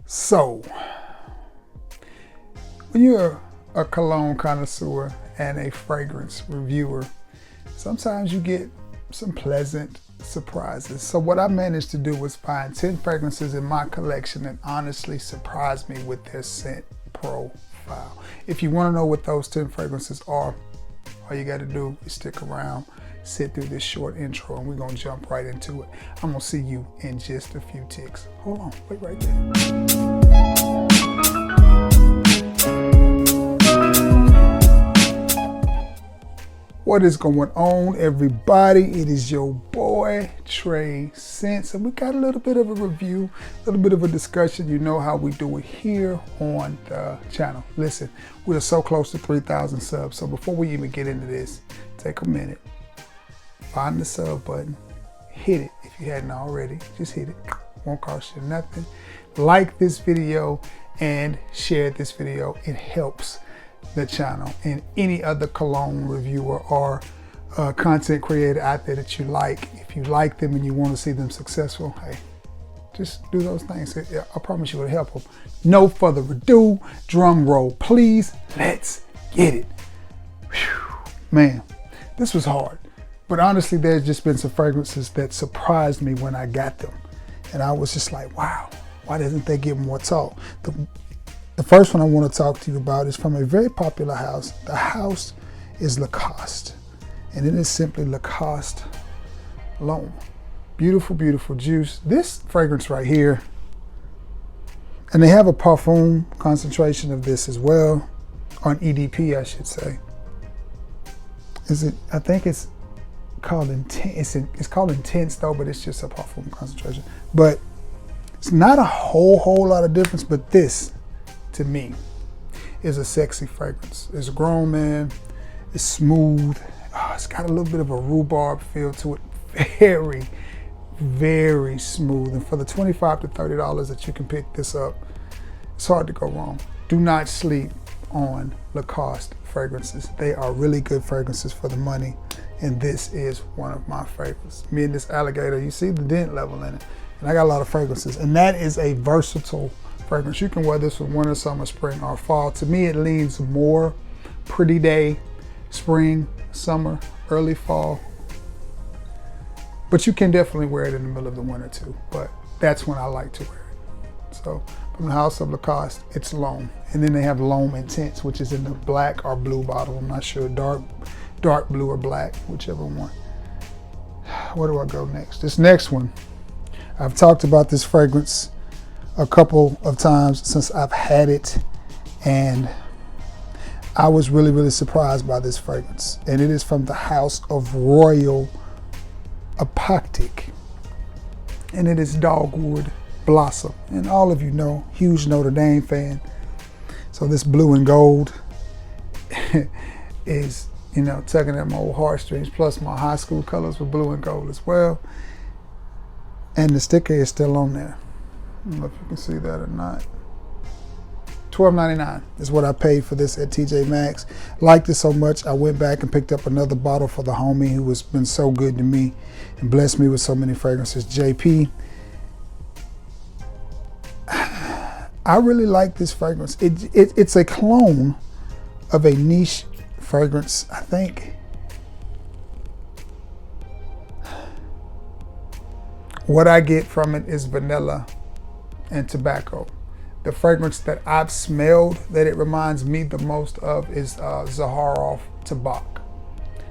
So, when you're a cologne connoisseur and a fragrance reviewer, sometimes you get some pleasant surprises. So what I managed to do was find 10 fragrances in my collection that honestly surprised me with their scent profile. If you want to know what those 10 fragrances are, all you got to do is stick around, sit through this short intro, and we're going to jump right into it. I'm going to see you in just a few ticks. Hold on, wait right there. What is going on, everybody? It is your boy Trey Sense, and we got a little bit of a review, a little bit of a discussion. You know how we do it here on the channel. Listen, we are so close to 3,000 subs, so before we even get into this, take a minute, find the sub button, hit it if you hadn't already. Just hit it, won't cost you nothing. Like this video and share this video. It helps the channel, and any other cologne reviewer or content creator out there that you like. If you like them and you want to see them successful, hey, just do those things. I promise you it'll help them. No further ado, drum roll please, let's get it. Whew. Man, this was hard, but honestly there's just been some fragrances that surprised me when I got them, and I was just like, wow, why doesn't they get more talk? The first one I want to talk to you about is from a very popular house. The house is Lacoste, and it is simply Lacoste L'Homme. Beautiful, beautiful juice. This fragrance right here, and they have a parfum concentration of this as well, on EDP I should say. I think it's called intense. It's called intense though, but it's just a parfum concentration. But it's not a whole lot of difference, but this, to me, is a sexy fragrance. It's a grown man, it's smooth, it's got a little bit of a rhubarb feel to it. Very, very smooth. And for the $25 to $30 that you can pick this up, it's hard to go wrong. Do not sleep on Lacoste fragrances. They are really good fragrances for the money, and this is one of my favorites. Me and this alligator, you see the dent level in it, and I got a lot of fragrances, and that is a versatile fragrance. You can wear this for winter, summer, spring, or fall. To me, it leans more pretty day, spring, summer, early fall. But you can definitely wear it in the middle of the winter too. But that's when I like to wear it. So from the house of Lacoste, it's L'Homme. And then they have L'Homme Intense, which is in the black or blue bottle. I'm not sure, dark blue or black, whichever one. Where do I go next? This next one, I've talked about this fragrance a couple of times since I've had it, and I was really surprised by this fragrance. And it is from the house of Royal Apoctic, and it is Dogwood Blossom. And all of you know, huge Notre Dame fan, so this blue and gold is, you know, tugging at my old heartstrings. Plus my high school colors were blue and gold as well, and the sticker is still on there. I don't know if you can see that or not. $12.99 is what I paid for this at TJ Maxx. Liked it so much, I went back and picked up another bottle for the homie who has been so good to me and blessed me with so many fragrances, JP. I really like this fragrance. It's a clone of a niche fragrance, I think. What I get from it is vanilla and tobacco. The fragrance that I've smelled that it reminds me the most of is Zaharoff Tabak.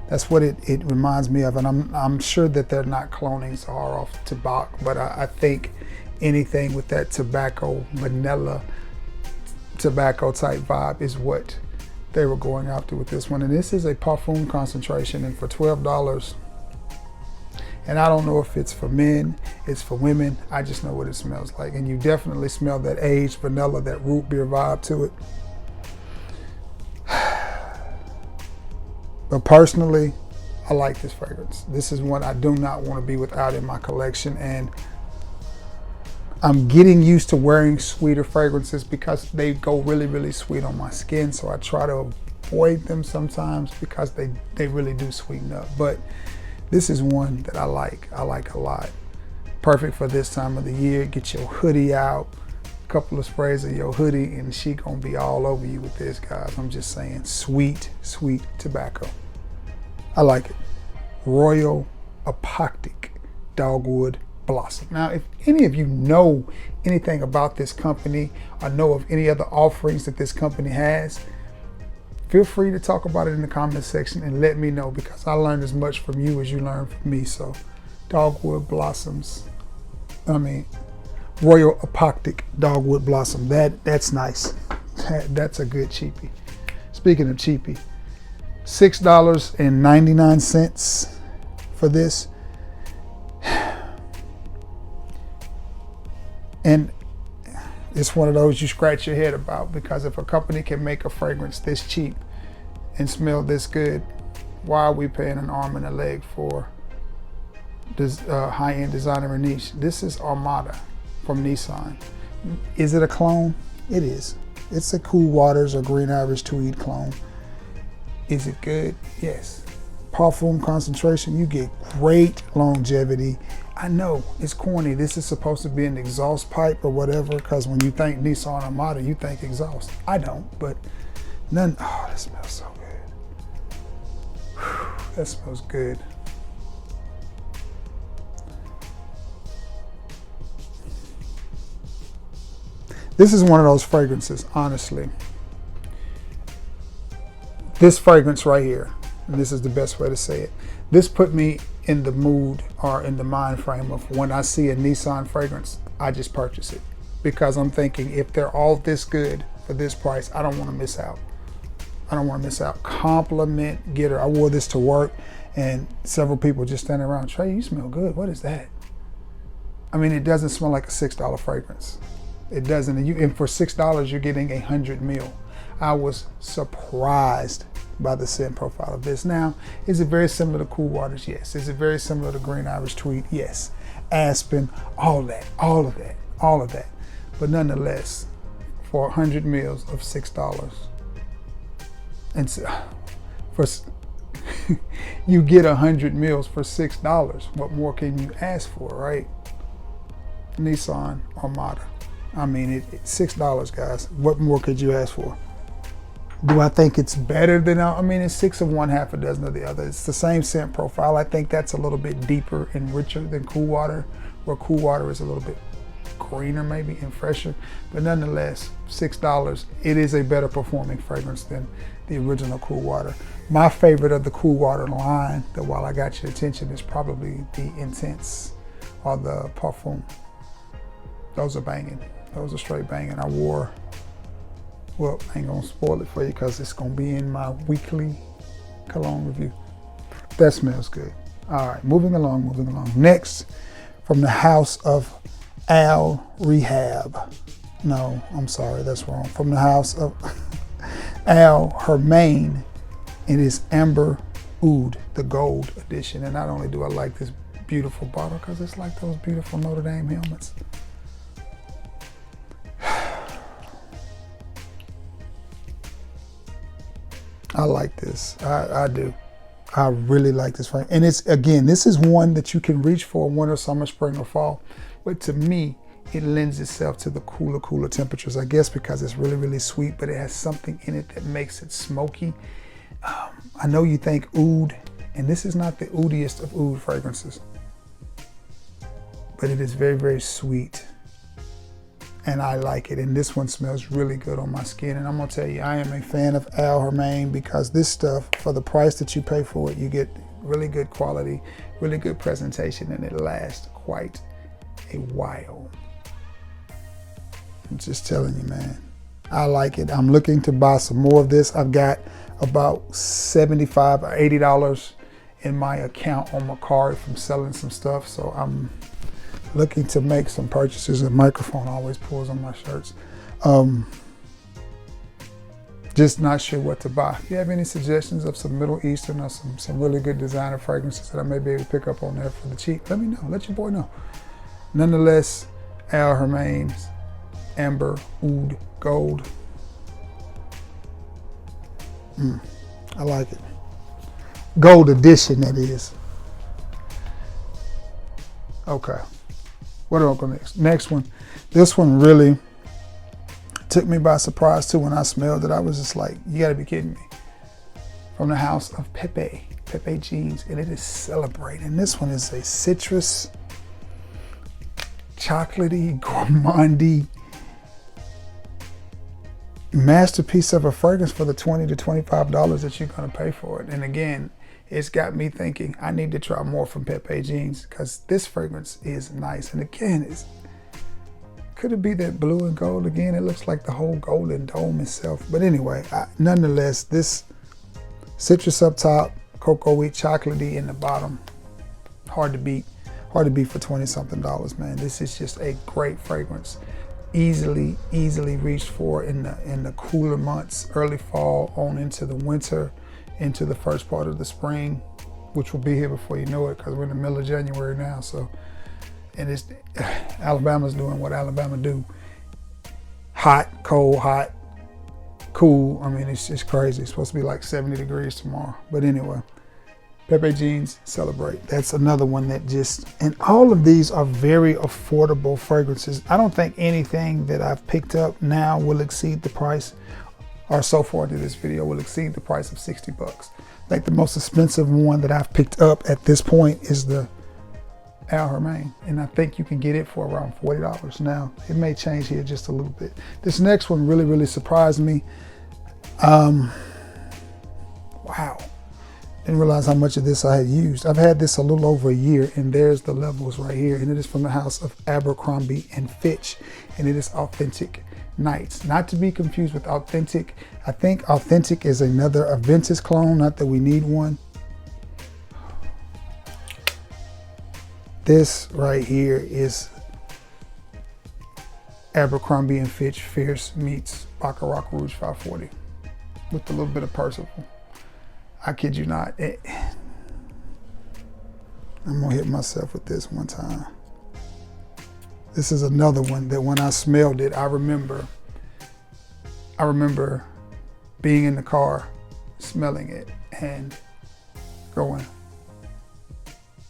That's what it reminds me of, and I'm sure that they're not cloning Zaharoff Tabak, but I think anything with that tobacco, vanilla tobacco type vibe is what they were going after with this one. And this is a parfum concentration, and for $12, and I don't know if it's for men, it's for women, I just know what it smells like. And you definitely smell that aged vanilla, that root beer vibe to it. But personally, I like this fragrance. This is one I do not want to be without in my collection, and I'm getting used to wearing sweeter fragrances because they go really sweet on my skin, so I try to avoid them sometimes because they really do sweeten up. But this is one that I like a lot. Perfect for this time of the year. Get your hoodie out, couple of sprays of your hoodie and she gonna be all over you with this, guys. I'm just saying, sweet, sweet tobacco. I like it. Royal Apoptic Dogwood Blossom. Now, if any of you know anything about this company or know of any other offerings that this company has, feel free to talk about it in the comment section and let me know, because I learned as much from you as you learned from me. So Dogwood Blossoms, Royal Apoptic Dogwood Blossom. That's nice. That's a good cheapie. Speaking of cheapie, $6.99 for this. And it's one of those you scratch your head about, because if a company can make a fragrance this cheap and smell this good, why are we paying an arm and a leg for this high-end designer and niche? This is Armada from Nissan. Is it a clone? It is. It's a Cool Waters or Green Irish Tweed clone. Is it good? Yes. Parfum concentration, you get great longevity. I know it's corny. This is supposed to be an exhaust pipe or whatever, because when you think Nissan Armada, you think exhaust. I don't, but none. Oh, that smells so good. Whew, that smells good. This is one of those fragrances, honestly. This fragrance right here, and this is the best way to say it, this put me in the mood or in the mind frame of when I see a Nissan fragrance, I just purchase it, because I'm thinking, if they're all this good for this price, I don't want to miss out. I don't want to miss out. Compliment getter. I wore this to work and several people just standing around, Trey, you smell good. What is that? I mean, it doesn't smell like a $6 fragrance. It doesn't. And for $6, you're getting 100 ml. I was surprised by the scent profile of this. Now, is it very similar to Cool Waters? Yes. Is it very similar to Green Irish Tweed? Yes. Aspen, all that. But nonetheless, for 100 mils of $6, and so, for you get 100 mils for $6. What more can you ask for, right? Nissan Armada. I mean, it's $6, guys. What more could you ask for? Do I think it's better than, it's 6 of one, half a dozen of the other. It's the same scent profile. I think that's a little bit deeper and richer than Cool Water, where Cool Water is a little bit greener maybe and fresher. But nonetheless, $6, it is a better performing fragrance than the original Cool Water. My favorite of the Cool Water line, that while I got your attention, is probably the Intense or the Parfum. Those are banging. Those are straight banging. I wore, well, I ain't gonna spoil it for you because it's gonna be in my weekly cologne review. That smells good. All right, moving along. Next, from the house of Al Rehab. No, I'm sorry, that's wrong. From the house of Al Hermaine, it is Amber Oud, the gold edition. And not only do I like this beautiful bottle, because it's like those beautiful Notre Dame helmets. I like this. I do. I really like this fragrance. And it's, again, this is one that you can reach for winter, summer, spring, or fall. But to me, it lends itself to the cooler temperatures, I guess, because it's really, really sweet, but it has something in it that makes it smoky. I know you think oud, and this is not the oudiest of oud fragrances, but it is very, very sweet. And I like it. And this one smells really good on my skin. And I'm gonna tell you, I am a fan of Al Hermaine, because this stuff, for the price that you pay for it, you get really good quality, really good presentation, and it lasts quite a while. I'm just telling you, man. I like it. I'm looking to buy some more of this. I've got about $75 or $80 in my account on my card from selling some stuff. So I'm looking to make some purchases. The microphone always pulls on my shirts. Just not sure what to buy. If you have any suggestions of some Middle Eastern or some really good designer fragrances that I may be able to pick up on there for the cheap, let me know. Let your boy know. Nonetheless, Al Hermaine's Amber Oud Gold. I like it. Gold edition, that is. Okay. What do I go next? Next one. This one really took me by surprise too when I smelled it. I was just like, you gotta be kidding me. From the house of Pepe Jeans, and it is celebrating. This one is a citrus, chocolatey, gourmandy masterpiece of a fragrance for the $20 to $25 that you're gonna pay for it. And again, it's got me thinking I need to try more from Pepe Jeans because this fragrance is nice. And again, could it be that blue and gold again? It looks like the whole golden dome itself. But anyway, nonetheless, this citrus up top, cocoa-y, chocolatey in the bottom. Hard to beat for $20-something, man. This is just a great fragrance. Easily reached for in the cooler months, early fall on into the winter, into the first part of the spring, which will be here before you know it because we're in the middle of January now. So, and it's Alabama's doing what Alabama do. Hot, cold, hot, cool. I mean, it's crazy. It's supposed to be like 70 degrees tomorrow. But anyway, Pepe Jeans, celebrate. That's another one that just, and all of these are very affordable fragrances. I don't think anything that I've picked up now will exceed the price, or so far to this video, will exceed the price of 60 bucks. I think the most expensive one that I've picked up at this point is the Al Hermain, and I think you can get it for around $40 now. It may change here just a little bit. This next one really surprised me. Wow. Didn't realize how much of this I had used. I've had this a little over a year, and there's the levels right here. And it is from the house of Abercrombie and Fitch, and it is Authentic Nights. Not to be confused with Authentic. I think Authentic is a vintage clone, not that we need one. This right here is Abercrombie and Fitch Fierce meets Baccarat Rouge 540 with a little bit of Percival. I kid you not. I'm gonna hit myself with this one time. This is another one that when I smelled it, I remember being in the car, smelling it and going,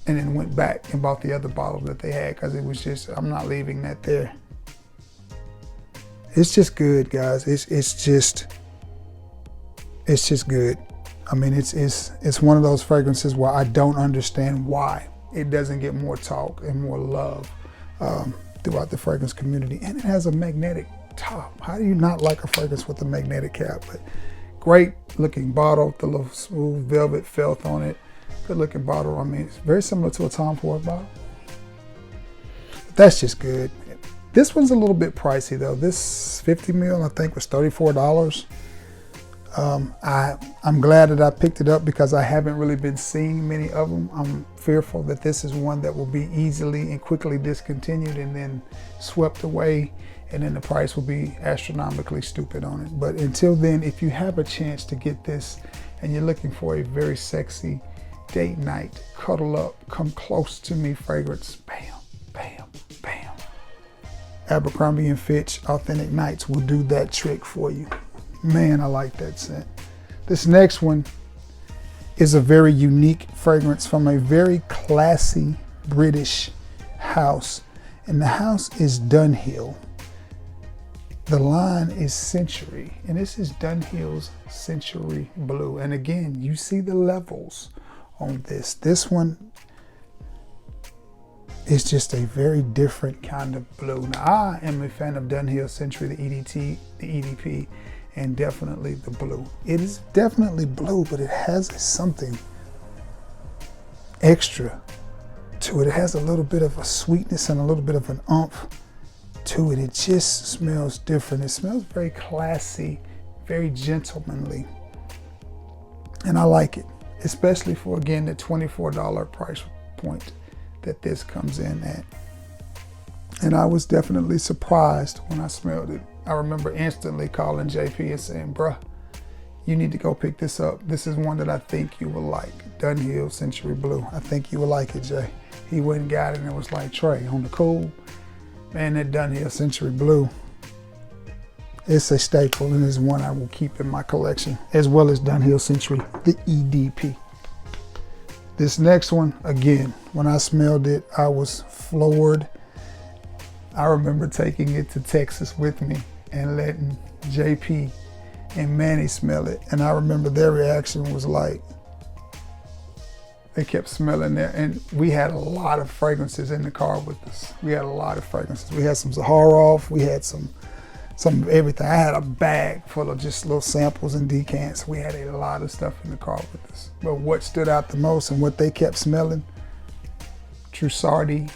and then went back and bought the other bottle that they had because it was just, I'm not leaving that there. It's just good, guys. It's just good. I mean, it's one of those fragrances where I don't understand why it doesn't get more talk and more love throughout the fragrance community. And it has a magnetic top. How do you not like a fragrance with a magnetic cap? But great looking bottle, the little smooth velvet felt on it. Good looking bottle. I mean, it's very similar to a Tom Ford bottle. But that's just good. This one's a little bit pricey though. This 50 ml I think was $34. I'm glad that I picked it up because I haven't really been seeing many of them. I'm fearful that this is one that will be easily and quickly discontinued and then swept away, and then the price will be astronomically stupid on it. But until then, if you have a chance to get this and you're looking for a very sexy date night, cuddle up, come close to me fragrance, bam, bam, bam. Abercrombie and Fitch Authentic Nights will do that trick for you. Man, I like that scent. This next one is a very unique fragrance from a very classy British house. And the house is Dunhill. The line is Century, and this is Dunhill's Century Blue. And again, you see the levels on this. This one is just a very different kind of blue. Now, I am a fan of Dunhill Century, the EDT, the EDP, and definitely the blue. It is definitely blue, but it has something extra to it. It has a little bit of a sweetness and a little bit of an oomph to it. It just smells different. It smells very classy, very gentlemanly. And I like it, especially for, again, the $24 price point that this comes in at. And I was definitely surprised when I smelled it. I remember instantly calling JP and saying, bruh, you need to go pick this up. This is one that I think you will like. Dunhill Century Blue. I think you will like it, Jay. He went and got it and it was like, Trey, on the cool, man, that Dunhill Century Blue, it's a staple and is one I will keep in my collection, as well as Dunhill Century, the EDP. This next one, again, when I smelled it, I was floored. I remember taking it to Texas with me and letting JP and Manny smell it. And I remember their reaction was like, they kept smelling there. And we had a lot of fragrances in the car with us. We had a lot of fragrances. We had some Zaharoff, we had some of everything. I had a bag full of just little samples and decants. We had a lot of stuff in the car with us. But what stood out the most and what they kept smelling, Sardi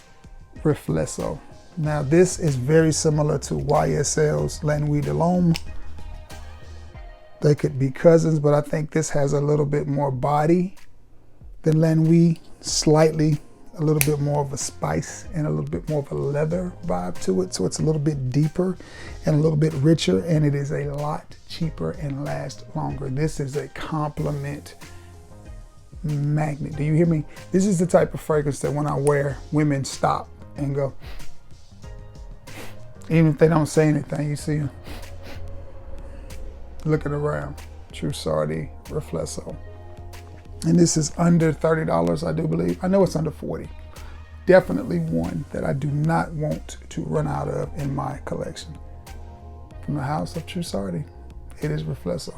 Reflexo. Now this is very similar to YSL's La Nuit de l'Homme. They could be cousins, but I think this has a little bit more body than La Nuit, slightly a little bit more of a spice and a little bit more of a leather vibe to it. So it's a little bit deeper and a little bit richer, and it is a lot cheaper and lasts longer. This is a compliment magnet. Do you hear me? This is the type of fragrance that when I wear, women stop and go, even if they don't say anything, you see them looking around. Sardi Reflexo. And this is under $30, I do believe. I know it's under 40. Definitely one that I do not want to run out of in my collection. From the house of Sardi, it is Reflexo.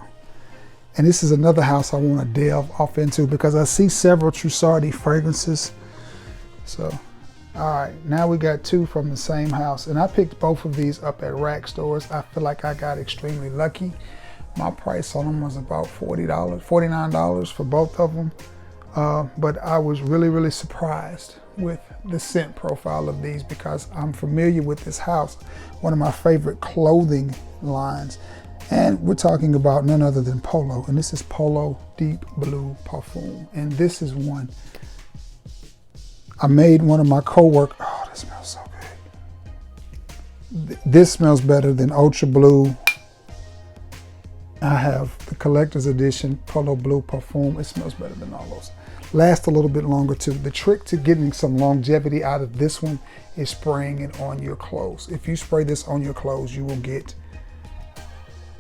And this is another house I want to delve off into because I see several Sardi fragrances. So, all right, now we got two from the same house. And I picked both of these up at rack stores. I feel like I got extremely lucky. My price on them was about $40, $49 for both of them. But I was really, really surprised with the scent profile of these because I'm familiar with this house, one of my favorite clothing lines. And we're talking about none other than Polo. And this is Polo Deep Blue Parfum. And this is one I made one of my co-workers. Oh, this smells so good. This smells better than Ultra Blue. I have the collector's edition Polo Blue Parfum. It smells better than all those. Lasts a little bit longer too. The trick to getting some longevity out of this one is spraying it on your clothes. If you spray this on your clothes, you will get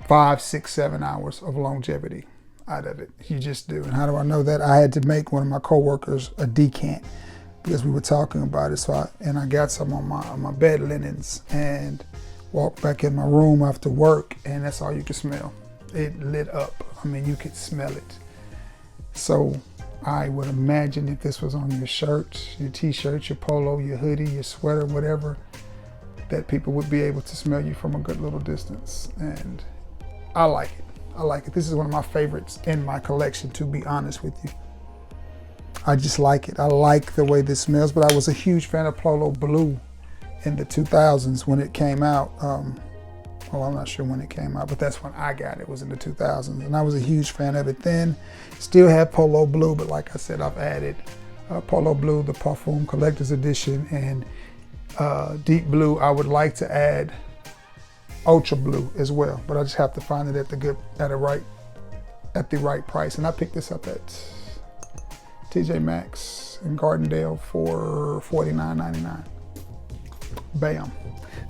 5, 6, 7 hours of longevity out of it. You just do. And how do I know that? I had to make one of my coworkers a decant because we were talking about it. So I got some on my bed linens and walked back in my room after work, and that's all you could smell. It lit up. I mean, you could smell it. So I would imagine if this was on your shirt, your t-shirt, your polo, your hoodie, your sweater, whatever, that people would be able to smell you from a good little distance. And I like it. I like it. This is one of my favorites in my collection, to be honest with you. I just like it. I like the way this smells, but I was a huge fan of Polo Blue in the 2000s when it came out. Well, I'm not sure when it came out, but that's when I got it. It was in the 2000s, and I was a huge fan of it then. Still have Polo Blue, but like I said, I've added Polo Blue, the Parfum Collector's Edition, and Deep Blue. I would like to add Ultra Blue as well, but I just have to find it at the right price. And I picked this up at TJ Maxx in Gardendale for $49.99. Bam.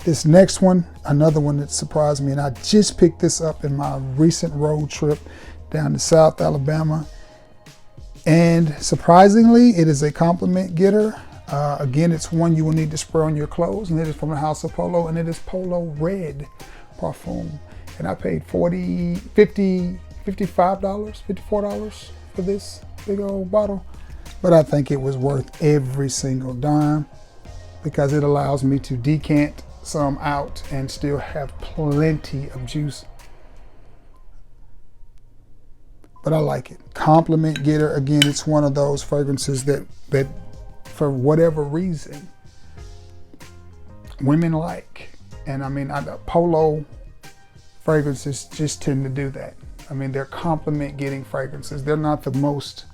This next one, another one that surprised me, and I just picked this up in my recent road trip down to South Alabama. And surprisingly, it is a compliment getter. Again, it's one you will need to spray on your clothes, and it is from the House of Polo, and it is Polo Red Parfum. And I paid $54 for this big old bottle. But I think it was worth every single dime because it allows me to decant some out and still have plenty of juice. But I like it. Compliment getter. Again, it's one of those fragrances that for whatever reason women like. And I mean, Polo fragrances just tend to do that. I mean, they're compliment getting fragrances. They're not the most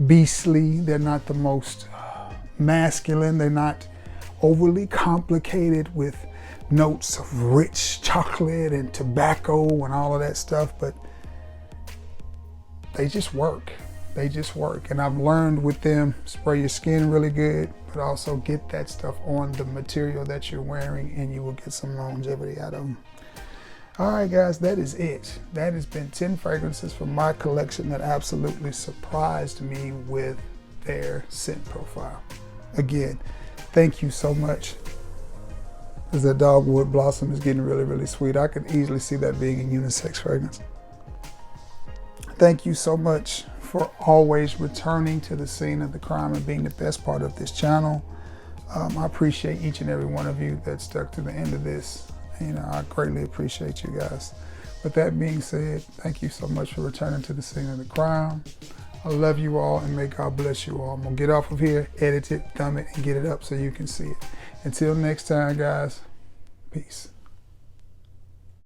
beastly. They're not the most masculine. They're not overly complicated with notes of rich chocolate and tobacco and all of that stuff, but they just work. They just work. And I've learned with them, spray your skin really good, but also get that stuff on the material that you're wearing and you will get some longevity out of them. All right, guys, that is it. That has been 10 fragrances from my collection that absolutely surprised me with their scent profile. Again, thank you so much is that Dogwood Blossom is getting really, really sweet. I could easily see that being a unisex fragrance. Thank you so much for always returning to the scene of the crime and being the best part of this channel. I appreciate each and every one of you that stuck to the end of this. You know, I greatly appreciate you guys. With that being said, thank you so much for returning to the scene of the crime. I love you all and may God bless you all. I'm gonna get off of here, edit it, thumb it, and get it up so you can see it. Until next time, guys, peace.